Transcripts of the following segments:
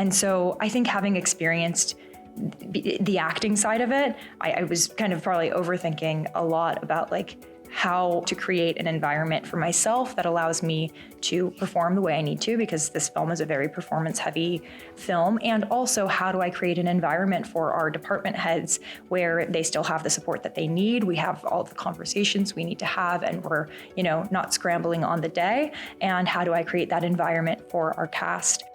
And so I think having experienced the acting side of it, I was kind of probably overthinking a lot about like how to create an environment for myself that allows me to perform the way I need to, because this film is a very performance-heavy film. And also, how do I create an environment for our department heads where they still have the support that they need? We have all the conversations we need to have, and we're, not scrambling on the day. And how do I create that environment for our cast?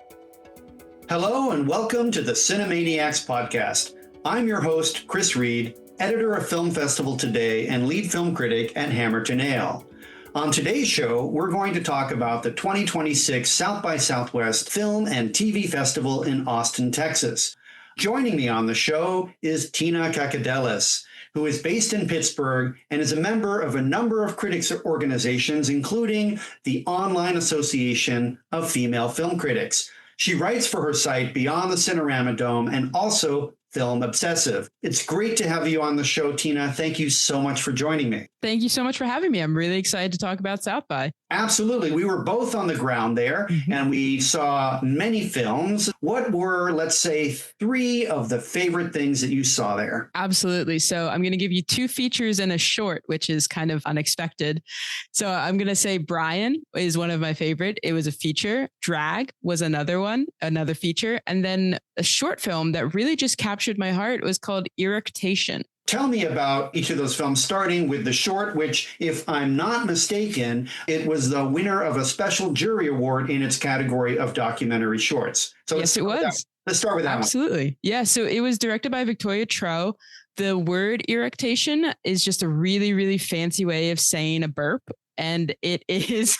Hello, and welcome to the Cinemaniacs podcast. I'm your host, Chris Reed, editor of Film Festival Today and lead film critic at Hammer to Nail. On today's show, we're going to talk about the 2026 South by Southwest Film and TV Festival in Austin, Texas. Joining me on the show is Tina Kakadelis, who is based in Pittsburgh and is a member of a number of critics organizations, including the Online Association of Female Film Critics. She writes for her site Beyond the Cinerama Dome and also Film Obsessive. It's great to have you on the show, Tina. Thank you so much for joining me. Thank you so much for having me. I'm really excited to talk about South by. Absolutely. We were both on the ground there and we saw many films. What were, let's say, 3 of the favorite things that you saw there? Absolutely. So I'm going to give you 2 features and a short, which is kind of unexpected. So I'm going to say Brian is one of my favorite. It was a feature. Drag was another one, another feature. And then a short film that really just captured my heart was called Irritation. Tell me about each of those films, starting with the short, which, if I'm not mistaken, it was the winner of a special jury award in its category of documentary shorts. So yes, it was. Let's start with that. Absolutely. Yeah. So it was directed by Victoria Tro. The word irritation is just a really, really fancy way of saying a burp. And it is,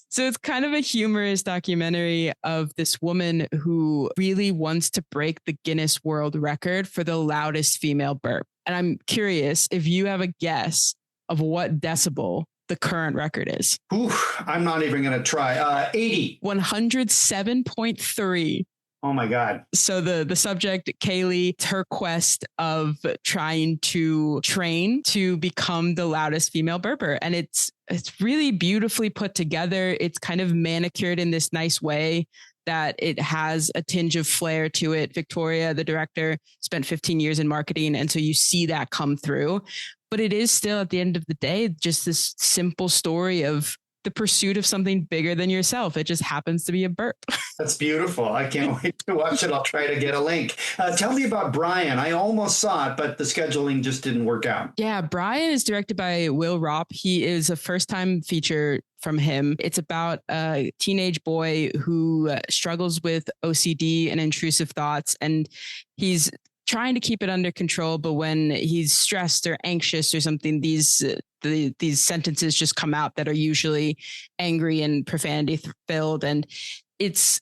so it's kind of a humorous documentary of this woman who really wants to break the Guinness World Record for the loudest female burp. And I'm curious if you have a guess of what decibel the current record is. Oof, I'm not even going to try. 80. 107.3. Oh my God. So the subject, Kaylee, it's her quest of trying to train to become the loudest female burper. And it's really beautifully put together. It's kind of manicured in this nice way that it has a tinge of flair to it. Victoria, the director, spent 15 years in marketing. And so you see that come through. But it is still, at the end of the day, just this simple story of the pursuit of something bigger than yourself. It just happens to be a burp. That's beautiful. I can't wait to watch it. I'll try to get a link. Tell me about Brian. I almost saw it, but the scheduling just didn't work out. Yeah, Brian is directed by Will Ropp. He is a first-time feature from him. It's about a teenage boy who struggles with OCD and intrusive thoughts, and he's trying to keep it under control, but when he's stressed or anxious or something, these sentences just come out that are usually angry and profanity filled. And it's,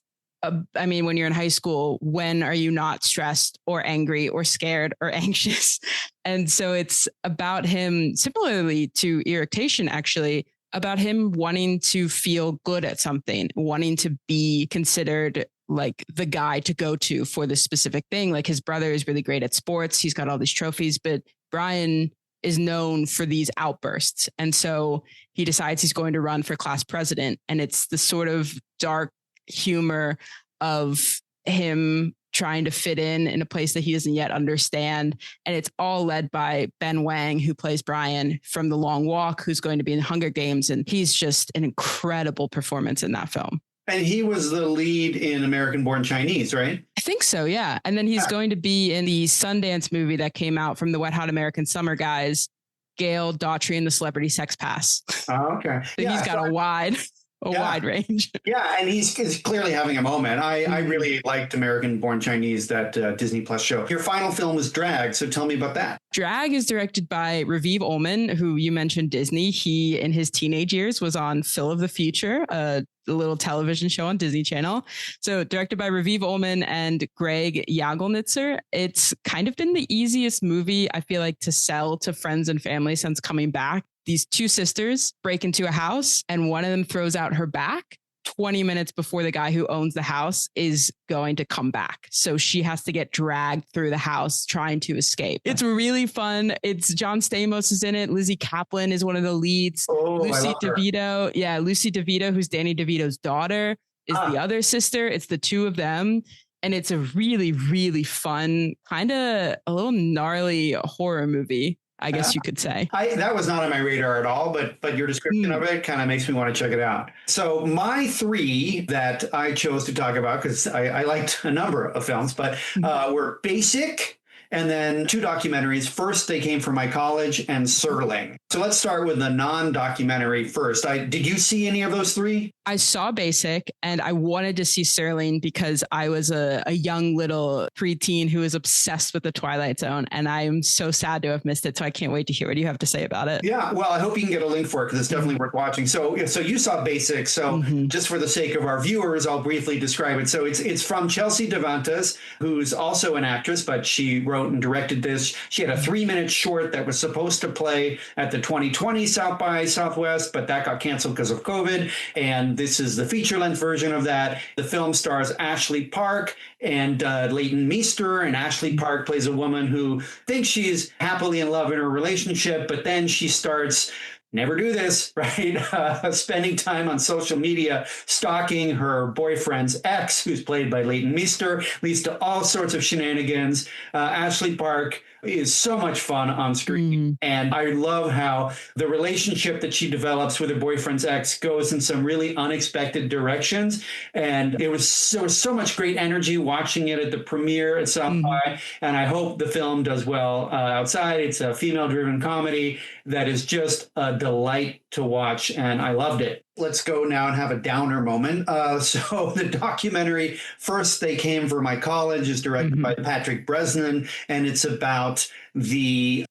when you're in high school, when are you not stressed or angry or scared or anxious? And so it's about him, similarly to Irritation, actually, about him wanting to feel good at something, wanting to be considered like the guy to go to for this specific thing. Like his brother is really great at sports. He's got all these trophies, but Brian is known for these outbursts. And so he decides he's going to run for class president. And it's the sort of dark humor of him trying to fit in a place that he doesn't yet understand. And it's all led by Ben Wang, who plays Brian from The Long Walk, who's going to be in Hunger Games. And he's just an incredible performance in that film. And he was the lead in American Born Chinese, right? I think so, yeah. And then he's going to be in the Sundance movie that came out from the Wet Hot American Summer guys, Gail, Daughtry, and the Celebrity Sex Pass. Oh, okay. So he's got a wide range. Yeah, and he's clearly having a moment. I really liked American Born Chinese, that Disney Plus show. Your final film was Drag, so tell me about that. Drag is directed by Raviv Ullman, who you mentioned Disney. He, in his teenage years, was on Phil of the Future, a little television show on Disney Channel. So directed by Raviv Ullman and Greg Jagelnitzer. It's kind of been the easiest movie, I feel like, to sell to friends and family since coming back. These 2 sisters break into a house and one of them throws out her back 20 minutes before the guy who owns the house is going to come back. So she has to get dragged through the house trying to escape. It's really fun. It's John Stamos is in it. Lizzie Kaplan is one of the leads. Lucy DeVito. Yeah, Lucy DeVito, who's Danny DeVito's daughter, is the other sister. It's the 2 of them. And it's a really, really fun, kind of a little gnarly horror movie, I guess you could say. That was not on my radar at all, but your description of it kind of makes me want to check it out. So my three that I chose to talk about, because I liked a number of films, but were Basic, and then two documentaries. First, They Came From My College, and Serling. So let's start with the non-documentary first. Did you see any of those three? I saw Basic, and I wanted to see Serling because I was a young little preteen who was obsessed with the Twilight Zone, and I am so sad to have missed it. So I can't wait to hear what you have to say about it. Yeah, well, I hope you can get a link for it because it's definitely worth watching. So you saw Basic. So just for the sake of our viewers, I'll briefly describe it. So it's from Chelsea Devantes, who's also an actress, but she wrote and directed this. She had a 3-minute short that was supposed to play at the 2020 South by Southwest, but that got canceled because of COVID. And this is the feature-length version of that. The film stars Ashley Park and Leighton Meester, and Ashley Park plays a woman who thinks she's happily in love in her relationship, but then she starts never do this, right? Spending time on social media, stalking her boyfriend's ex, who's played by Leighton Meester, leads to all sorts of shenanigans. Ashley Park is so much fun on screen. And I love how the relationship that she develops with her boyfriend's ex goes in some really unexpected directions. And there was so much great energy watching it at the premiere at South by. And I hope the film does well outside. It's a female-driven comedy that is just a delight to watch, and I loved it. Let's go now and have a downer moment. So the documentary, First They Came From My College, is directed by Patrick Bresnan, and it's about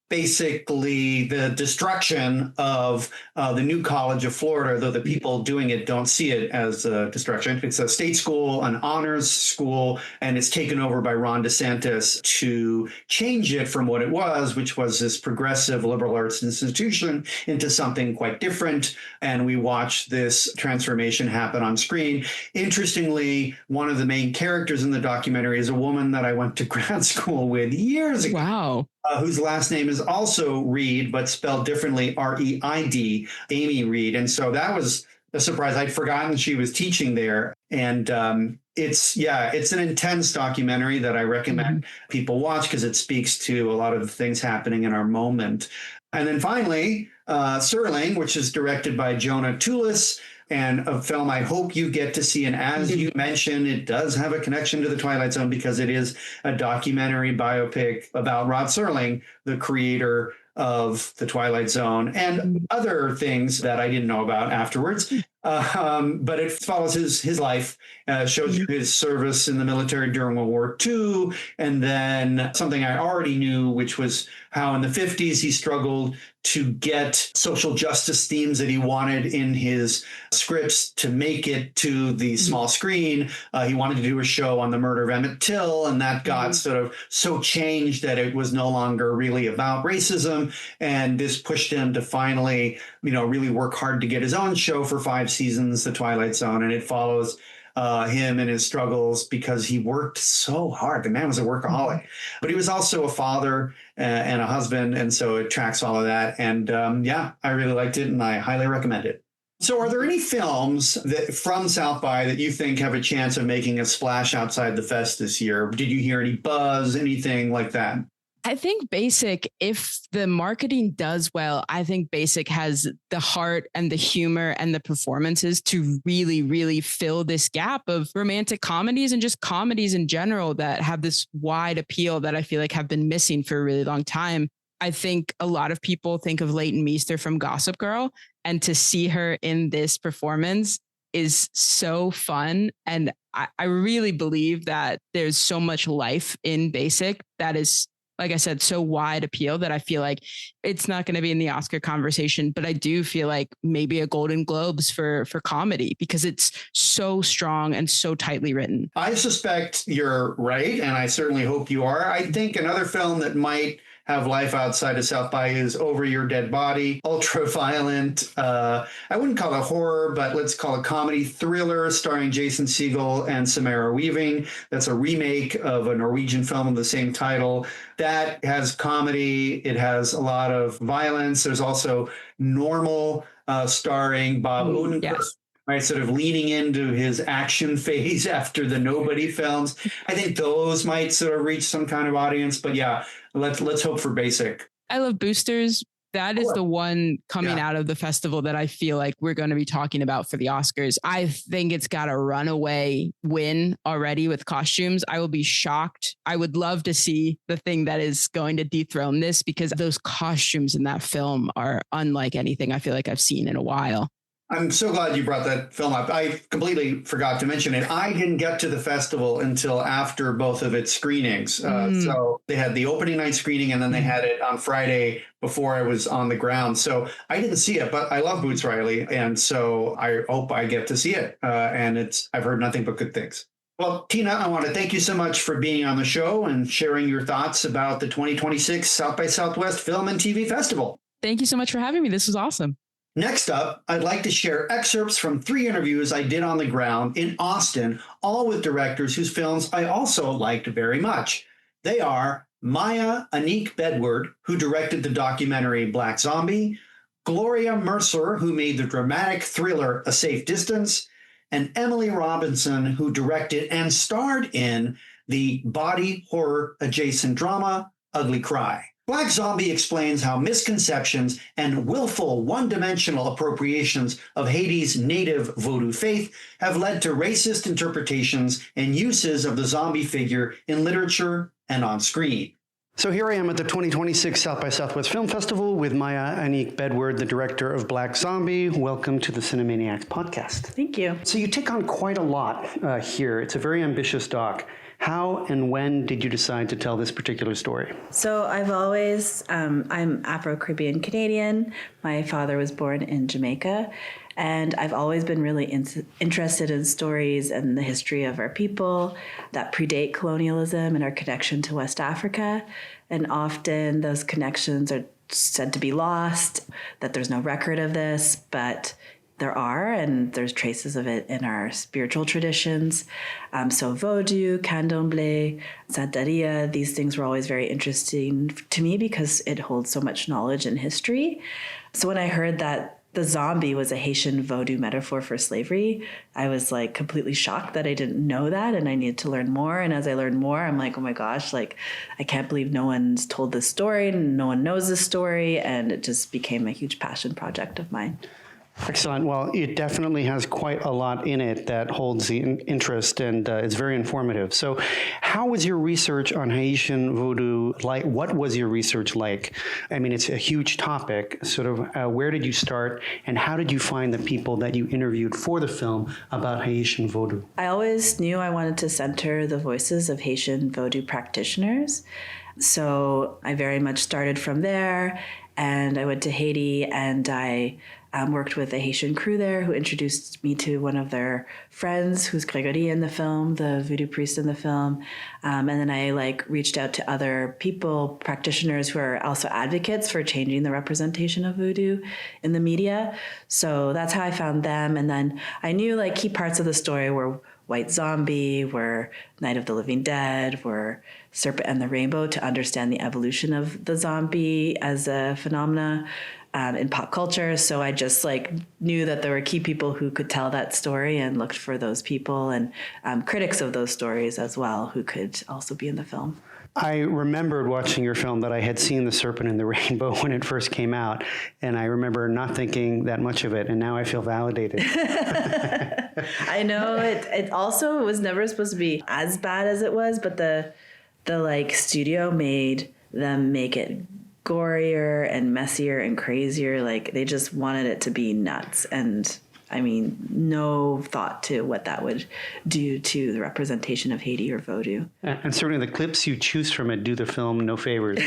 basically the destruction of the new College of Florida, though the people doing it don't see it as a destruction. It's a state school, an honors school, and it's taken over by Ron DeSantis to change it from what it was, which was this progressive liberal arts institution, into something quite different. And we watch this transformation happen on screen. Interestingly, one of the main characters in the documentary is a woman that I went to grad school with years ago. Wow. Whose last name is also Reid, but spelled differently, R-E-I-D, Amy Reid. And so that was a surprise. I'd forgotten she was teaching there. And it's an intense documentary that I recommend people watch because it speaks to a lot of the things happening in our moment. And then finally, Serling, which is directed by Jonah Tulis, and a film I hope you get to see. And as you mentioned, it does have a connection to the Twilight Zone because it is a documentary biopic about Rod Serling, the creator of the Twilight Zone and other things that I didn't know about afterwards. But it follows his life, shows you his service in the military during World War II, and then something I already knew, which was how in the 50s he struggled to get social justice themes that he wanted in his scripts to make it to the small screen. He wanted to do a show on the murder of Emmett Till, and that got sort of so changed that it was no longer really about racism. And this pushed him to finally, really work hard to get his own show for 5 seasons, The Twilight Zone. And it follows him and his struggles because he worked so hard. The man was a workaholic, but he was also a father and a husband. And so it tracks all of that. And I really liked it and I highly recommend it. So are there any films that from South by that you think have a chance of making a splash outside the fest this year? Did you hear any buzz, anything like that? I think Basic, if the marketing does well, I think Basic has the heart and the humor and the performances to really, really fill this gap of romantic comedies and just comedies in general that have this wide appeal that I feel like have been missing for a really long time. I think a lot of people think of Leighton Meester from Gossip Girl, and to see her in this performance is so fun. And I really believe that there's so much life in Basic that is, like I said, so wide appeal that I feel like it's not going to be in the Oscar conversation, but I do feel like maybe a Golden Globes for comedy because it's so strong and so tightly written. I suspect you're right, and I certainly hope you are. I think another film that might have life outside of South by is Over Your Dead Body, ultra violent. I wouldn't call it horror, but let's call it comedy thriller starring Jason Segel and Samara Weaving. That's a remake of a Norwegian film of the same title. That has comedy. It has a lot of violence. There's also Normal starring Bob Odenkirk. Yes. right? Sort of leaning into his action phase after the Nobody films. I think those might sort of reach some kind of audience. But yeah, let's hope for Basic. I love Boosters. That is the one coming out of the festival that I feel like we're going to be talking about for the Oscars. I think it's got a runaway win already with costumes. I will be shocked. I would love to see the thing that is going to dethrone this, because those costumes in that film are unlike anything I feel like I've seen in a while. I'm so glad you brought that film up. I completely forgot to mention it. I didn't get to the festival until after both of its screenings. So they had the opening night screening, and then they had it on Friday before I was on the ground. So I didn't see it, but I love Boots Riley. And so I hope I get to see it. And I've heard nothing but good things. Well, Tina, I want to thank you so much for being on the show and sharing your thoughts about the 2026 South by Southwest Film and TV Festival. Thank you so much for having me. This was awesome. Next up, I'd like to share excerpts from 3 interviews I did on the ground in Austin, all with directors whose films I also liked very much. They are Annik Bedward, who directed the documentary Black Zombie, Gloria Mercer, who made the dramatic thriller A Safe Distance, and Emily Robinson, who directed and starred in the body horror adjacent drama Ugly Cry. Black Zombie explains how misconceptions and willful one-dimensional appropriations of Haiti's native Vodou faith have led to racist interpretations and uses of the zombie figure in literature and on screen. So here I am at the 2026 South by Southwest Film Festival with Annik Bedward, the director of Black Zombie. Welcome to the Cinemaniacs podcast. Thank you. So you take on quite a lot here. It's a very ambitious doc. How and when did you decide to tell this particular story? So I've always, I'm Afro-Caribbean Canadian. My father was born in Jamaica. And I've always been really interested in stories and the history of our people that predate colonialism and our connection to West Africa. And often those connections are said to be lost, that there's no record of this, but there are, and there's traces of it in our spiritual traditions. So Vodou, Candomblé, Santeria, these things were always very interesting to me because it holds so much knowledge and history. So when I heard that the zombie was a Haitian Vodou metaphor for slavery, I was like completely shocked that I didn't know that, and I needed to learn more. And as I learned more, I'm like, oh my gosh, like I can't believe no one's told this story and no one knows this story. And it just became a huge passion project of mine. Excellent. Well, it definitely has quite a lot in it that holds the interest, and it's very informative. So how was your research on Haitian Vodou like? What was your research like? I mean, it's a huge topic. Sort of where did you start, and how did you find the people that you interviewed for the film about Haitian Vodou? I always knew I wanted to center the voices of Haitian Vodou practitioners. So I very much started from there, and I went to Haiti, and I worked with a Haitian crew there who introduced me to one of their friends who's Gregory in the film, the voodoo priest in the film. And then I reached out to other people, practitioners who are also advocates for changing the representation of voodoo in the media. So that's how I found them. And then I knew key parts of the story were White Zombie, were Night of the Living Dead, were Serpent and the Rainbow, to understand the evolution of the zombie as a phenomena in pop culture. So I just knew that there were key people who could tell that story, and looked for those people, and critics of those stories as well who could also be in the film. I remembered watching your film that I had seen The Serpent and the Rainbow when it first came out, and I remember not thinking that much of it, and now I feel validated. I know it also was never supposed to be as bad as it was, but the studio made them make it gorier and messier and crazier. They just wanted it to be nuts, and I mean, no thought to what that would do to the representation of Haiti or Vodou. And certainly the clips you choose from it do the film no favors.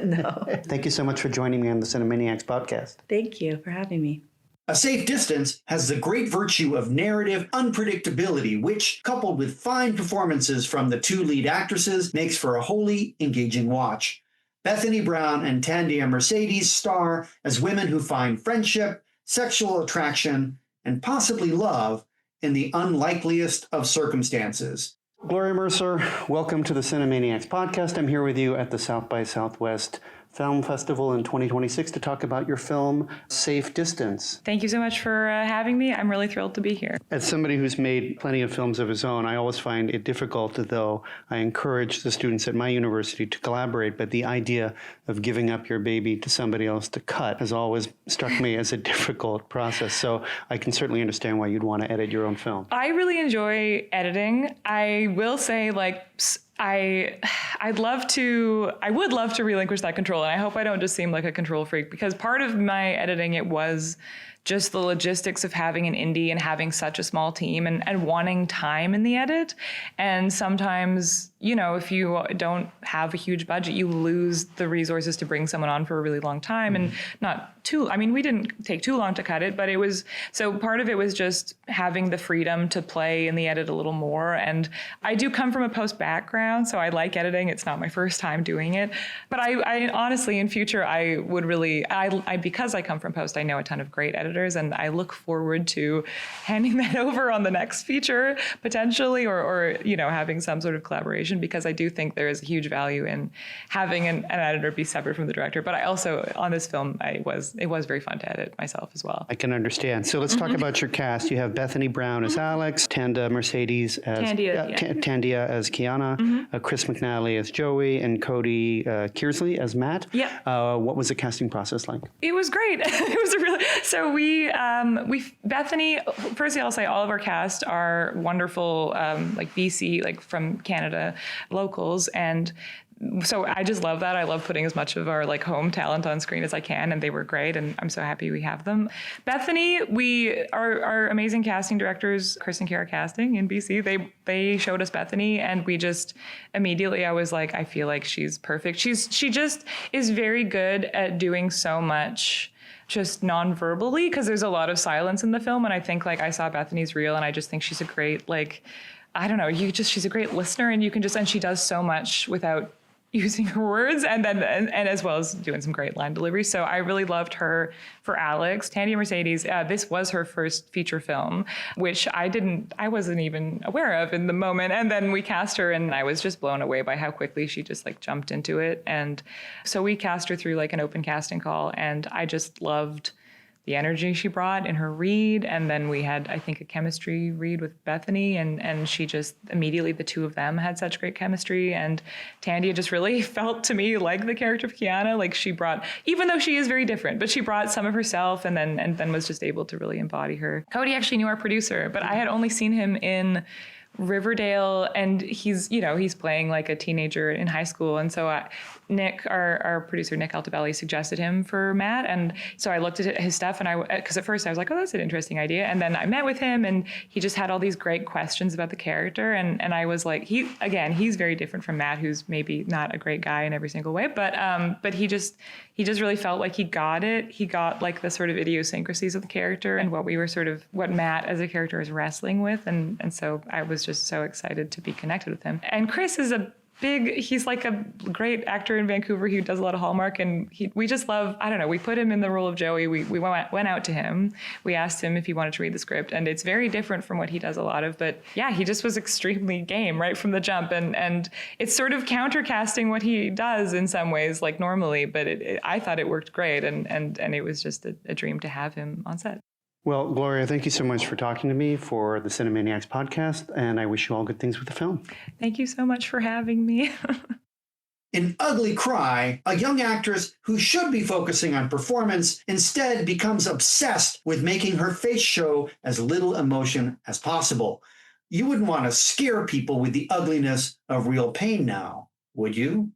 No. Thank you so much for joining me on the Cinemaniacs podcast. Thank you for having me. A Safe Distance has the great virtue of narrative unpredictability, which, coupled with fine performances from the 2 lead actresses, makes for a wholly engaging watch. Bethany Brown and Tandia Mercedes star as women who find friendship, sexual attraction, and possibly love in the unlikeliest of circumstances. Gloria Mercer, welcome to the Cinemaniacs podcast. I'm here with you at the South by Southwest Film Festival in 2026 to talk about your film, Safe Distance. Thank you so much for having me. I'm really thrilled to be here. As somebody who's made plenty of films of his own, I always find it difficult, though I encourage the students at my university to collaborate, but the idea of giving up your baby to somebody else to cut has always struck me as a difficult process. So I can certainly understand why you'd want to edit your own film. I really enjoy editing. I will say, I would love to relinquish that control. And I hope I don't just seem like a control freak, because part of my editing, it was just the logistics of having an indie and having such a small team and wanting time in the edit. And sometimes, if you don't have a huge budget, you lose the resources to bring someone on for a really long time. And we didn't take too long to cut it, but so part of it was just having the freedom to play in the edit a little more. And I do come from a post background, so I like editing. It's not my first time doing it. But I honestly, in future, I would really, because I come from post, I know a ton of great editors, and I look forward to handing that over on the next feature, potentially, or having some sort of collaboration, because I do think there is a huge value in having an editor be separate from the director. But I also, on this film, it was very fun to edit myself as well. I can understand. So let's talk about your cast. You have Bethany Brown as Alex, Tanda Mercedes as Tandia as Kiana, Chris McNally as Joey, and Cody Kearsley as Matt. Yeah. What was the casting process like? It was great. It was so we Bethany. Firstly, I'll say all of our cast are wonderful, BC, from Canada locals, and so I just love that. I love putting as much of our home talent on screen as I can, and they were great, and I'm so happy we have them. Bethany, our amazing casting directors, Chris and Kara Casting in BC, they showed us Bethany, and we just immediately, I was like, I feel like she's perfect. She just is very good at doing so much just non-verbally, because there's a lot of silence in the film, and I think I saw Bethany's reel, and I just think she's a great she's a great listener, and and she does so much without using her words, and as well as doing some great line delivery. So I really loved her for Alex. Tandia Mercedes, this was her first feature film, which I wasn't even aware of in the moment. And then we cast her, and I was just blown away by how quickly she just jumped into it. And so we cast her through an open casting call, and I just loved the energy she brought in her read. And then we had, I think, a chemistry read with Bethany, and she just immediately, the two of them had such great chemistry. And Tandia just really felt to me like the character of Kiana. She brought, even though she is very different, but she brought some of herself, and then was just able to really embody her. Cody actually knew our producer, but I had only seen him in Riverdale, and he's playing a teenager in high school. And so Nick, our producer, Nick Altabelli, suggested him for Matt. And so I looked at his stuff, and because at first I was like, oh, that's an interesting idea. And then I met with him, and he just had all these great questions about the character. And I was like, he's very different from Matt, who's maybe not a great guy in every single way, but he just really felt like he got it. He got the sort of idiosyncrasies of the character and what Matt as a character is wrestling with. And so I was just so excited to be connected with him. And Chris is he's a great actor in Vancouver who does a lot of Hallmark, and we just love, we put him in the role of Joey. We went out to him. We asked him if he wanted to read the script, and it's very different from what he does a lot of, but yeah, he just was extremely game right from the jump, and it's sort of countercasting what he does in some ways, normally, but I thought it worked great, and it was just a dream to have him on set. Well, Gloria, thank you so much for talking to me for the Cinemaniacs podcast, and I wish you all good things with the film. Thank you so much for having me. In Ugly Cry, a young actress who should be focusing on performance instead becomes obsessed with making her face show as little emotion as possible. You wouldn't want to scare people with the ugliness of real pain now, would you?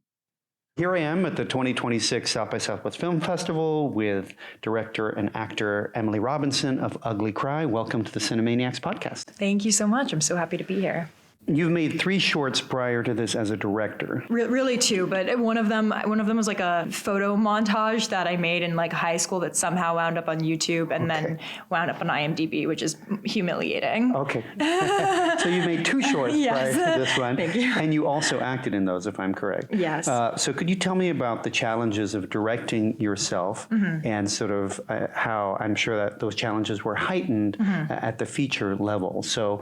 Here I am at the 2026 South by Southwest Film Festival with director and actor Emily Robinson of Ugly Cry. Welcome to the Cinemaniacs podcast. Thank you so much. I'm so happy to be here. You've made 3 shorts prior to this as a director. Really 2, but one of them was a photo montage that I made in high school that somehow wound up on YouTube and then wound up on IMDb, which is humiliating. Okay. So you've made 2 shorts, Yes. right? This one. Thank you. And you also acted in those, if I'm correct. Yes. So could you tell me about the challenges of directing yourself and sort of how I'm sure that those challenges were heightened at the feature level. So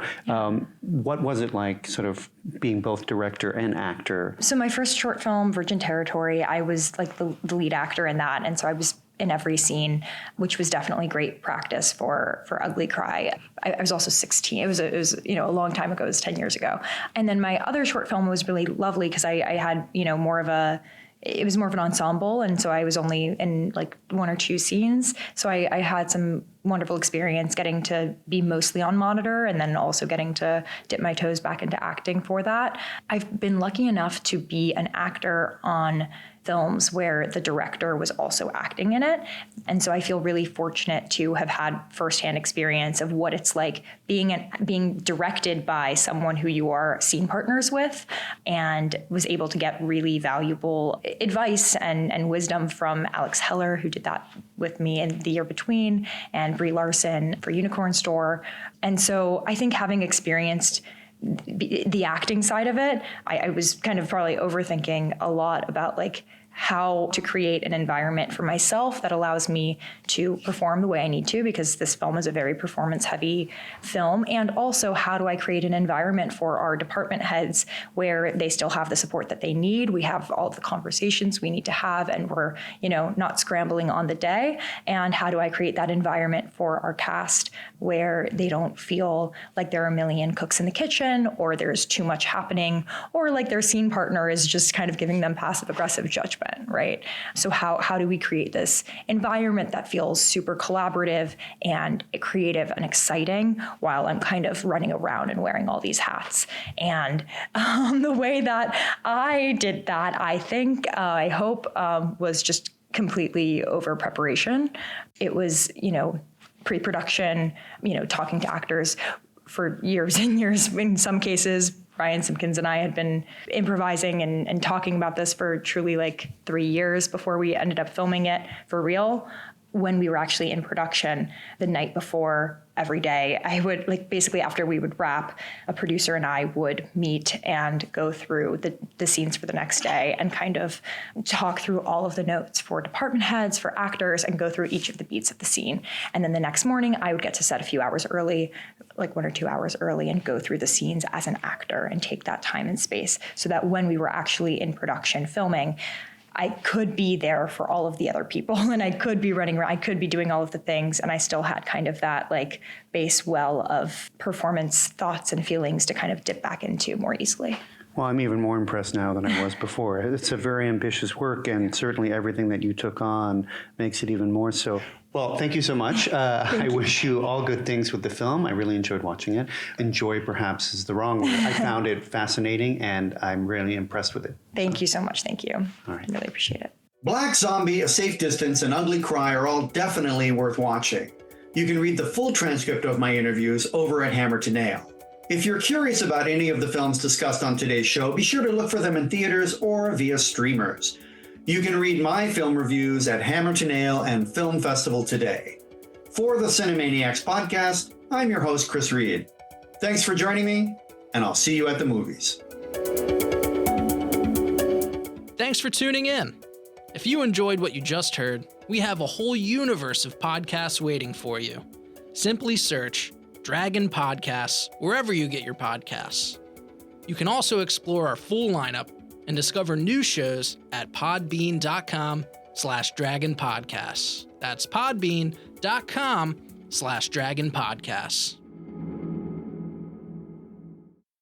what was it like sort of being both director and actor? So my first short film, Virgin Territory, I was like the lead actor in that. And so I was in every scene, which was definitely great practice for Ugly Cry. I was also 16. It was a long time ago. It was 10 years ago. And then my other short film was really lovely because I had, it was more of an ensemble. And so I was only in like one or two scenes. So I had some wonderful experience getting to be mostly on monitor and then also getting to dip my toes back into acting for that. I've been lucky enough to be an actor on films where the director was also acting in it. And so I feel really fortunate to have had firsthand experience of what it's like being directed by someone who you are scene partners with, and was able to get really valuable advice and wisdom from Alex Heller, who did that with me in The Year Between, and Brie Larson for Unicorn Store. And so I think having experienced the acting side of it, I was kind of probably overthinking a lot about like how to create an environment for myself that allows me to perform the way I need to, because this film is a very performance-heavy film. And also, how do I create an environment for our department heads where they still have the support that they need? We have all the conversations we need to have, and we're, not scrambling on the day. And how do I create that environment for our cast where they don't feel like there are a million cooks in the kitchen, or there's too much happening, or like their scene partner is just kind of giving them passive-aggressive judgment, right? So how do we create this environment that feels super collaborative and creative and exciting while I'm kind of running around and wearing all these hats? And the way that I did that, I think, I hope, was just completely over preparation. It was, pre-production, talking to actors for years and years. In some cases, Brian Simpkins and I had been improvising and talking about this for truly like 3 years before we ended up filming it for real. When we were actually in production, the night before, every day, I would, like, basically after we would wrap, a producer and I would meet and go through the scenes for the next day and kind of talk through all of the notes for department heads, for actors, and go through each of the beats of the scene. And then the next morning, I would get to set a few hours early, like 1 or 2 hours early, and go through the scenes as an actor and take that time and space so that when we were actually in production filming, I could be there for all of the other people, and I could be running around, I could be doing all of the things, and I still had kind of that like base well of performance thoughts and feelings to kind of dip back into more easily. Well, I'm even more impressed now than I was before. It's a very ambitious work, and certainly everything that you took on makes it even more so. Well, thank you so much. I wish you all good things with the film. I really enjoyed watching it. Enjoy, perhaps, is the wrong word. I found it fascinating, and I'm really impressed with it. Thank you so much. Thank you. All right. I really appreciate it. Black Zombie, A Safe Distance, and Ugly Cry are all definitely worth watching. You can read the full transcript of my interviews over at Hammer to Nail. If you're curious about any of the films discussed on today's show, be sure to look for them in theaters or via streamers. You can read my film reviews at Hammer to Nail and Film Festival Today. For the Cinemaniacs podcast, I'm your host, Chris Reed. Thanks for joining me, and I'll see you at the movies. Thanks for tuning in. If you enjoyed what you just heard, we have a whole universe of podcasts waiting for you. Simply search Dragon Podcasts wherever you get your podcasts. You can also explore our full lineup and discover new shows at podbean.com/dragonpodcasts. That's podbean.com/dragonpodcasts.